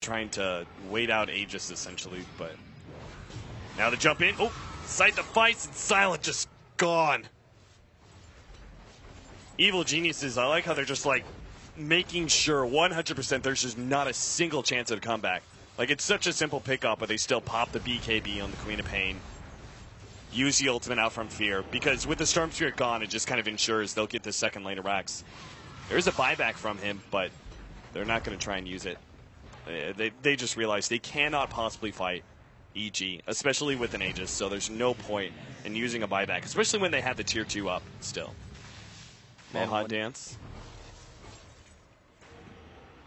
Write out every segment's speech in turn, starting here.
trying to wait out Aegis, essentially. But now the jump in. Oh, sight the fights, and Silent just gone. Evil Geniuses, I like how they're just like making sure 100% there's just not a single chance of a comeback. Like, it's such a simple pickup, but they still pop the BKB on the Queen of Pain. Use the ultimate out from Fear, because with the Storm Spirit gone, it just kind of ensures they'll get the second lane of Rax. There is a buyback from him, but they're not going to try and use it. They just realize they cannot possibly fight EG, especially with an Aegis, so there's no point in using a buyback, especially when they have the tier 2 up still. Hot dance.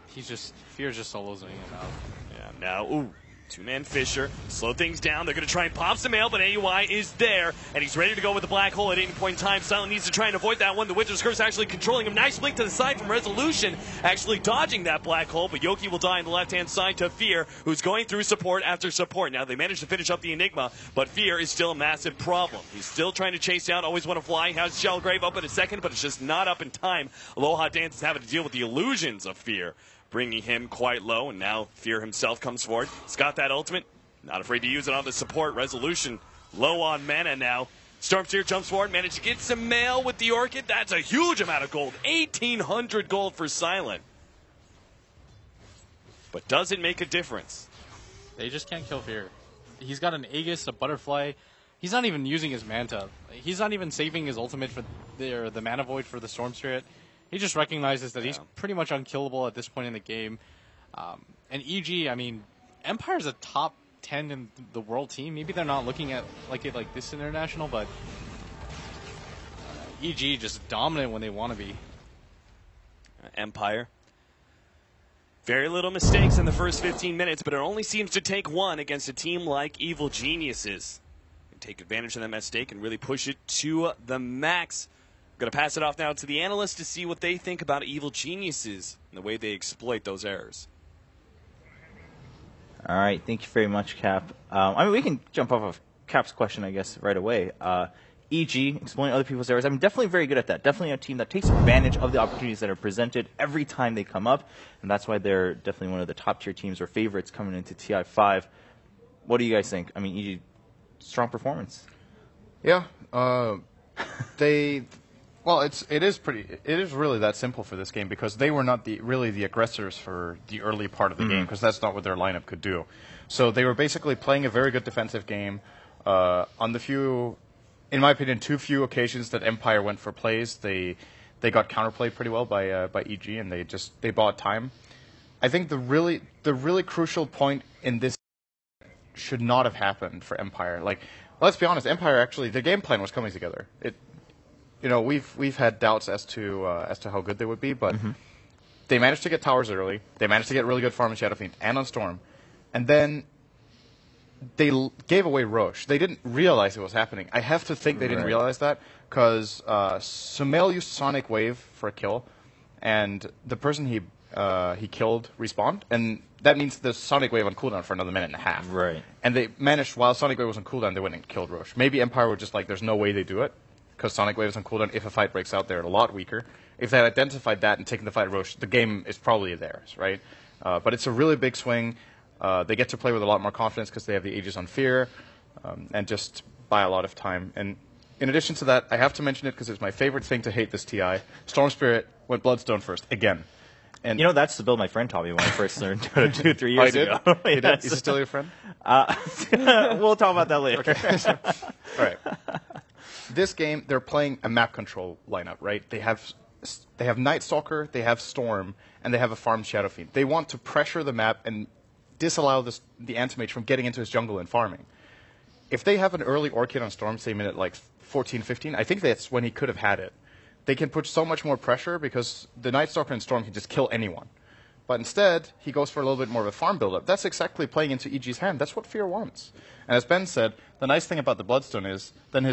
Fear's just soloing him out. Yeah, now, ooh. Two-man Fisher, slow things down. They're going to try and pop some mail, but AUI is there, and he's ready to go with the black hole at any point in time. Silent needs to try and avoid that one. The Witcher's Curse actually controlling him. Nice blink to the side from Resolution, actually dodging that black hole, but Yoki will die on the left-hand side to Fear, who's going through support after support. Now, they managed to finish up the Enigma, but Fear is still a massive problem. He's still trying to chase down, always want to fly. Has Shellgrave up in a second, but it's just not up in time. Aloha Dance is having to deal with the illusions of Fear, bringing him quite low, and now Fear himself comes forward. He's got that ultimate, not afraid to use it on the support. Resolution low on mana now. Stormseer jumps forward, managed to get some mail with the Orchid. That's a huge amount of gold, 1,800 gold for Silent. But does it make a difference? They just can't kill Fear. He's got an Aegis, a Butterfly. He's not even using his Manta. He's not even saving his ultimate for the Mana Void for the Storm Spirit. He just recognizes that he's pretty much unkillable at this point in the game. And EG, I mean, Empire's a top 10 in the world team. Maybe they're not looking at it like this international, but EG just dominant when they want to be. Empire. Very little mistakes in the first 15 minutes, but it only seems to take one against a team like Evil Geniuses. They take advantage of that mistake and really push it to the max. Going to pass it off now to the analysts to see what they think about Evil Geniuses and the way they exploit those errors. All right, thank you very much, Cap. I mean, we can jump off of Cap's question, I guess, right away. EG, exploiting other people's errors. I'm definitely very good at that. Definitely a team that takes advantage of the opportunities that are presented every time they come up, and that's why they're definitely one of the top-tier teams or favorites coming into TI5. What do you guys think? I mean, EG, strong performance. Yeah, Well, it is really that simple for this game, because they were not really the aggressors for the early part of the game, because that's not what their lineup could do. So they were basically playing a very good defensive game. On the few, in my opinion, too few occasions that Empire went for plays, they got counterplayed pretty well by EG, and they bought time. I think the really crucial point in this should not have for Empire. Like, let's be honest, Empire actually, the game plan was coming together. We've had doubts as to how good they would be, but they managed to get towers early. They managed to get really good farm on Shadowfiend and on Storm, and then they gave away Roche. They didn't realize it was happening. I have to think they didn't realize that, because Sumail used Sonic Wave for a kill, and the person he killed respawned, and that means the Sonic Wave on cooldown for another minute and a half. Right. And they managed, while Sonic Wave was on cooldown, they went and killed Roche. Maybe Empire were just like, there's no way they do it, because Sonic Wave is on cooldown. If a fight breaks out, they're a lot weaker. If they had identified that and taken the fight at Roche, the game is probably theirs, right? But it's a really big swing. They get to play with a lot more confidence because they have the Aegis on Fear, and just buy a lot of time. And in addition to that, I have to mention it because it's my favorite thing to hate this TI. Storm Spirit went Bloodstone first, again. And that's the build my friend taught me when I first learned Dota 2-3 years ago. Is he still your friend? We'll talk about that later. Okay. All right. This game, they're playing a map control lineup, right? They have Night Stalker, they have Storm, and they have a farm Shadowfiend. They want to pressure the map and disallow the Anti-Mage from getting into his jungle and farming. If they have an early Orchid on Storm, say minute like 14, 15, I think that's when he could have had it. They can put so much more pressure because the Night Stalker and Storm can just kill anyone. But instead, he goes for a little bit more of a farm build-up. That's exactly playing into EG's hand. That's what Fear wants. And as Ben said, the nice thing about the Bloodstone is then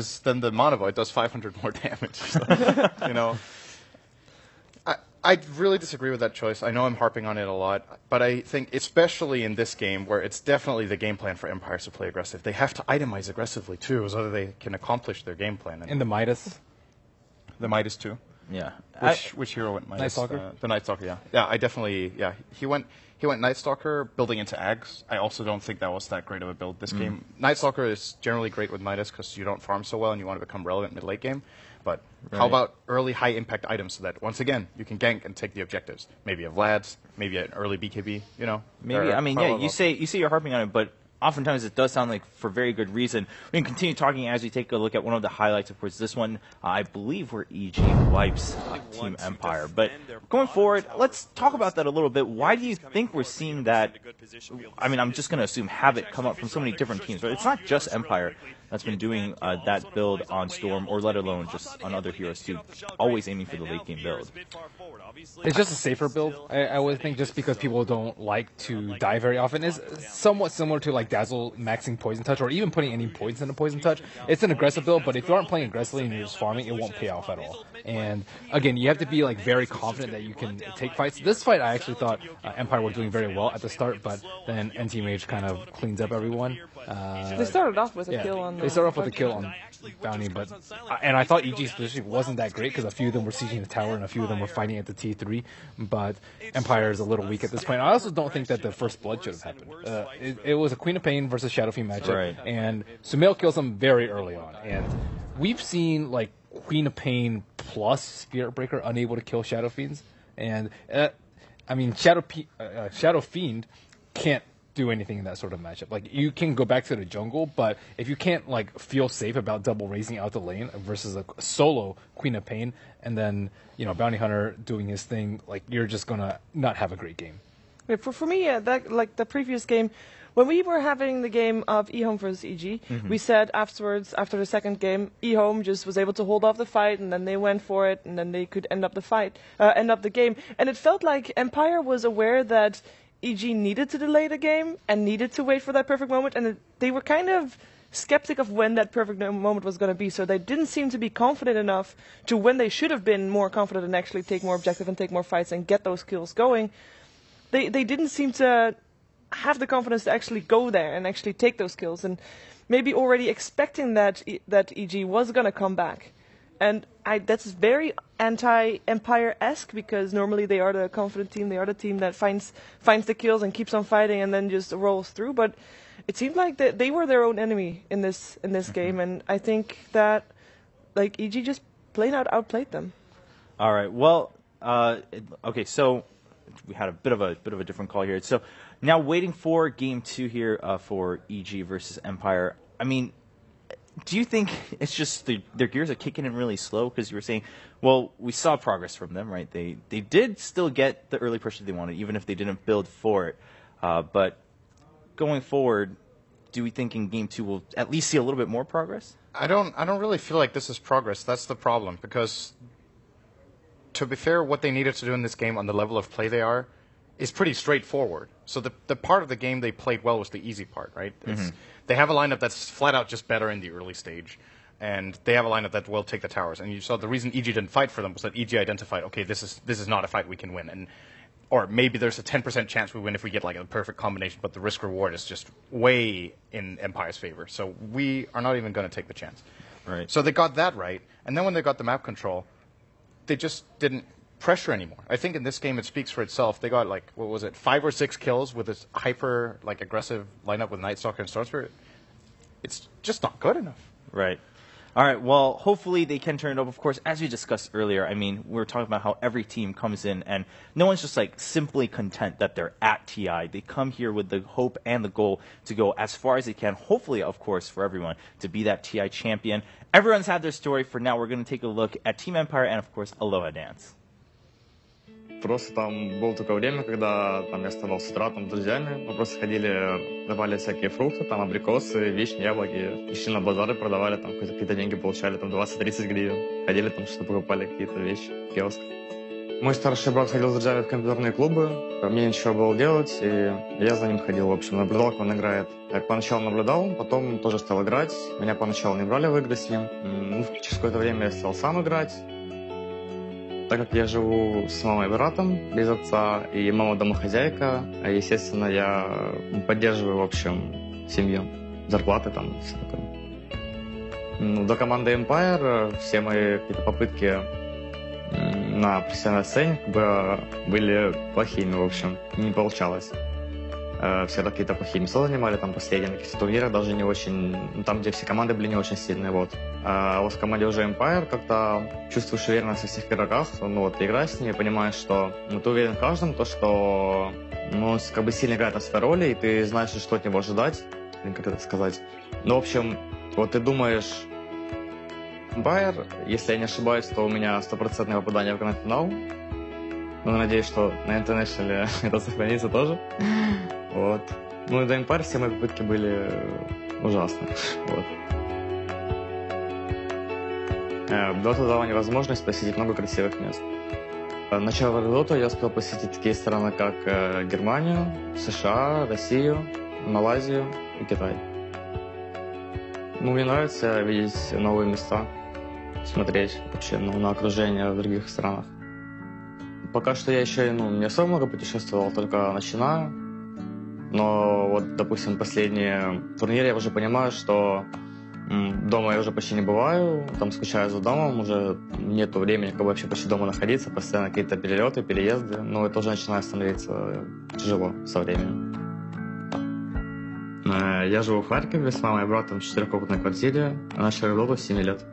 the Mana Void does 500 more damage. So, I really disagree with that choice. I know I'm harping on it a lot, but I think especially in this game where it's definitely the game plan for Empires to play aggressive, they have to itemize aggressively too so that they can accomplish their game plan. And the Midas. The Midas too. Yeah. Which hero went Midas? Night Stalker? The Night Stalker, yeah. Yeah, I definitely, yeah. He went Night Stalker, building into Ags. I also don't think that was that great of a build this game. Night Stalker is generally great with Midas because you don't farm so well and you want to become relevant mid-late game. But how about early high-impact items so that, once again, you can gank and take the objectives? Maybe a Vlad's, maybe an early BKB, you know? Maybe, I mean, yeah, you say you're harping on it, but oftentimes it does sound like for very good reason. We can continue talking as we take a look at one of the highlights. Of course, this one, I believe, where EG wipes Team Empire. But going forward, let's talk about that a little bit. Why do you think we're seeing that? I mean, I'm just going to assume Havoc come up from so many different teams, but it's not just Empire that's been doing that build on Storm, or let alone just on other heroes too, always aiming for the late game build. It's just a safer build, I would think, just because people don't like to die very often. It's somewhat similar to like Dazzle maxing Poison Touch, or even putting any points into Poison Touch. It's an aggressive build, but if you aren't playing aggressively and you're just farming, it won't pay off at all. And again, you have to be like very confident that you can take fights. This fight, I actually thought Empire were doing very well at the start, but then NT Mage kind of cleans up everyone. They started off with a kill on. They started off with a kill on Bounty, but and I thought EG's position wasn't that great because a few of them were sieging the tower and a few of them were fighting at the T3. But Empire is a little weak at this point. I also don't think that the first blood should have happened. It was a Queen of Pain versus Shadow Fiend matchup, and Sumail kills him very early on. And we've seen like Queen of Pain plus Spirit Breaker unable to kill Shadow Fiends, and I mean Shadow Fiend can't do anything in that sort of matchup. Like, you can go back to the jungle, but if you can't like feel safe about double raising out the lane versus a solo Queen of Pain, and then Bounty Hunter doing his thing, like, you're just gonna not have a great game. For me, that like the previous game, when we were having the game of eHome versus EG, we said afterwards, after the second game, eHome just was able to hold off the fight, and then they went for it, and then they could end up the game. And it felt like Empire was aware that EG needed to delay the game and needed to wait for that perfect moment, and they were kind of skeptic of when that perfect moment was going to be, so they didn't seem to be confident enough to, when they should have been more confident and actually take more objective and take more fights and get those kills going, they didn't seem to have the confidence to actually go there and actually take those kills, and maybe already expecting that EG was going to come back. And that's very anti-Empire-esque, because normally they are the confident team, they are the team that finds the kills and keeps on fighting and then just rolls through. But it seemed like they were their own enemy in this game, and I think that like EG just plain out outplayed them. All right. Well, okay. So we had a bit of a different call here. So now waiting for game 2 here for EG versus Empire. I mean, do you think it's just their gears are kicking in really slow? Because you were saying, well, we saw progress from them, right? They did still get the early pressure they wanted, even if they didn't build for it. But going forward, do we think in game 2 we'll at least see a little bit more progress? I don't really feel like this is progress. That's the problem. Because to be fair, what they needed to do in this game on the level of play they are is pretty straightforward. So the part of the game they played well was the easy part, right? They have a lineup that's flat out just better in the early stage, and they have a lineup that will take the towers. And you saw the reason EG didn't fight for them was that EG identified, okay, this is not a fight we can win, or maybe there's a 10% chance we win if we get like a perfect combination, but the risk reward is just way in Empire's favor. So we are not even going to take the chance. Right. So they got that right, and then when they got the map control, they just didn't pressure anymore. I think in this game it speaks for itself. They got like, what was it, 5 or 6 kills with this hyper like aggressive lineup with Night Stalker and Storm Spirit. It's just not good enough. Right. All right. Well, hopefully they can turn it up. Of course, as we discussed earlier, I mean, we were talking about how every team comes in and no one's just like simply content that they're at TI. They come here with the hope and the goal to go as far as they can. Hopefully, of course, for everyone to be that TI champion. Everyone's had their story. For now, we're going to take a look at Team Empire and, of course, Aloha Dance. Просто там было такое время, когда там я вставал с утра там, с друзьями, мы просто ходили, давали всякие фрукты, там абрикосы, вишни, яблоки, и шли на базары, продавали, там какие-то деньги получали, там 20-30 гривен, ходили там что-то покупали, какие-то вещи в киоск. Мой старший брат ходил с друзьями в компьютерные клубы, мне ничего было делать, и я за ним ходил, в общем, наблюдал, как он играет. Я поначалу наблюдал, потом тоже стал играть, меня поначалу не брали в игры с ним, через какое-то время я стал сам играть. Так как я живу с мамой и братом без отца, и мама домохозяйка, естественно, я поддерживаю, в общем, семью, зарплаты там, все такое. До команды Empire все мои какие-то попытки на профессиональной сцене как бы были плохими, в общем, не получалось. Всегда какие-то плохие места занимали, там последние на каких-то турнирах даже не очень, ну, там, где все команды были не очень сильные, вот. А вот в команде уже Empire, когда чувствуешь уверенность во всех игроках, ну вот, ты играешь с ними, понимаешь, что ну, ты уверен в каждом, то, что ну, он как бы сильно играет на своей роли, и ты знаешь, что от него ожидать, как это сказать. Ну, в общем, вот ты думаешь, Empire, если я не ошибаюсь, то у меня 100% попадание в гранд-финал. Ну, надеюсь, что на International это сохранится тоже. Вот. Ну и до Empire все мои попытки были ужасны. Вот. Dota дала мне возможность посетить много красивых мест. Начав Dota, я успел посетить такие страны, как Германию, США, Россию, Малайзию и Китай. Ну, мне нравится видеть новые места, смотреть вообще на окружение в других странах. Пока что я еще не особо много путешествовал, только начинаю. Но вот, допустим, последние турниры я уже понимаю, что дома я уже почти не бываю, там скучаю за домом, уже нету времени как бы вообще почти дома находиться, постоянно какие-то перелеты, переезды, но это уже начинает становиться тяжело со временем. Я живу в Харькове с мамой и братом в 4-комнатной квартире, а начал Доту с 7 лет.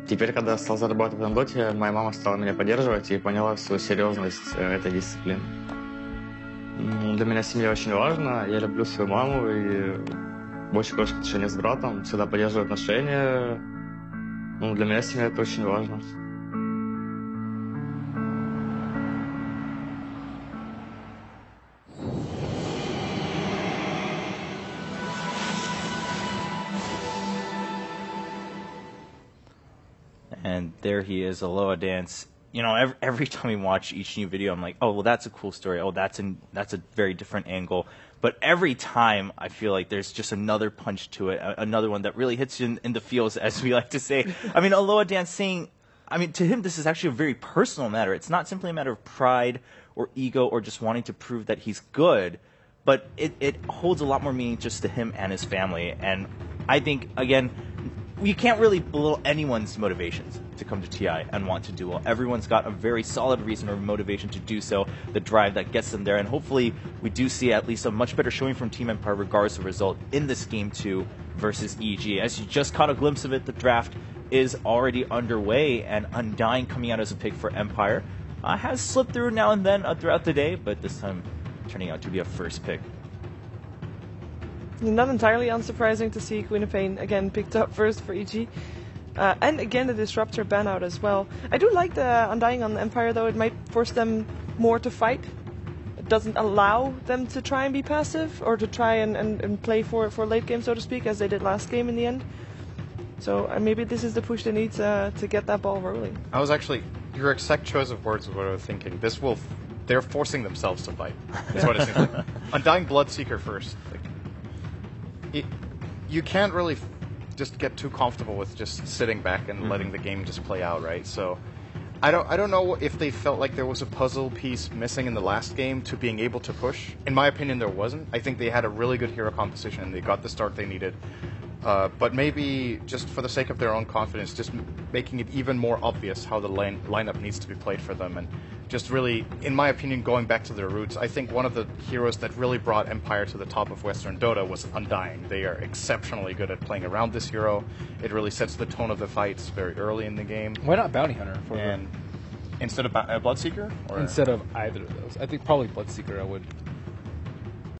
Теперь, когда я стал зарабатывать на доте, моя мама стала меня поддерживать и поняла всю серьезность этой дисциплины. Для меня семья очень важна, я люблю свою маму и очень хорошие отношения с братом, всегда поддерживаю отношения. Ну, для меня семья это очень важно. And there he is, Aloha Dance. You know, every time we watch each new video, I'm like, oh, well, that's a cool story. Oh, that's a very different angle. But every time, I feel like there's just another punch to it, another one that really hits you in the feels, as we like to say. I mean, Aloha Dance saying, I mean, to him, this is actually a very personal matter. It's not simply a matter of pride or ego or just wanting to prove that he's good, but it holds a lot more meaning just to him and his family. And I think, again, you can't really belittle anyone's motivations to come to TI and want to do well. Everyone's got a very solid reason or motivation to do so, the drive that gets them there, and hopefully we do see at least a much better showing from Team Empire regardless of result in this Game 2 versus EG. As you just caught a glimpse of it, the draft is already underway, and Undying coming out as a pick for Empire has slipped through now and then throughout the day, but this time turning out to be a first pick. Not entirely unsurprising to see Queen of Pain again picked up first for EG. And again the Disruptor ban out as well. I do like the Undying on the Empire though, it might force them more to fight. It doesn't allow them to try and be passive or to try and play for late game, so to speak, as they did last game in the end. So maybe this is the push they need to get that ball rolling. I was actually, your exact choice of words is what I was thinking. They're forcing themselves to fight. That's what it seems like. Undying Bloodseeker first. You can't really just get too comfortable with just sitting back and letting the game just play out, right? So I don't know if they felt like there was a puzzle piece missing in the last game to being able to push. In my opinion, there wasn't. I think they had a really good hero composition. They got the start they needed. But maybe just for the sake of their own confidence, just making it even more obvious how the lineup needs to be played for them, and just really, in my opinion, going back to their roots. I think one of the heroes that really brought Empire to the top of Western Dota was Undying. They are exceptionally good at playing around this hero. It really sets the tone of the fights very early in the game. Why not Bounty Hunter for and instead of Bloodseeker? Or? Instead of either of those. I think probably Bloodseeker I would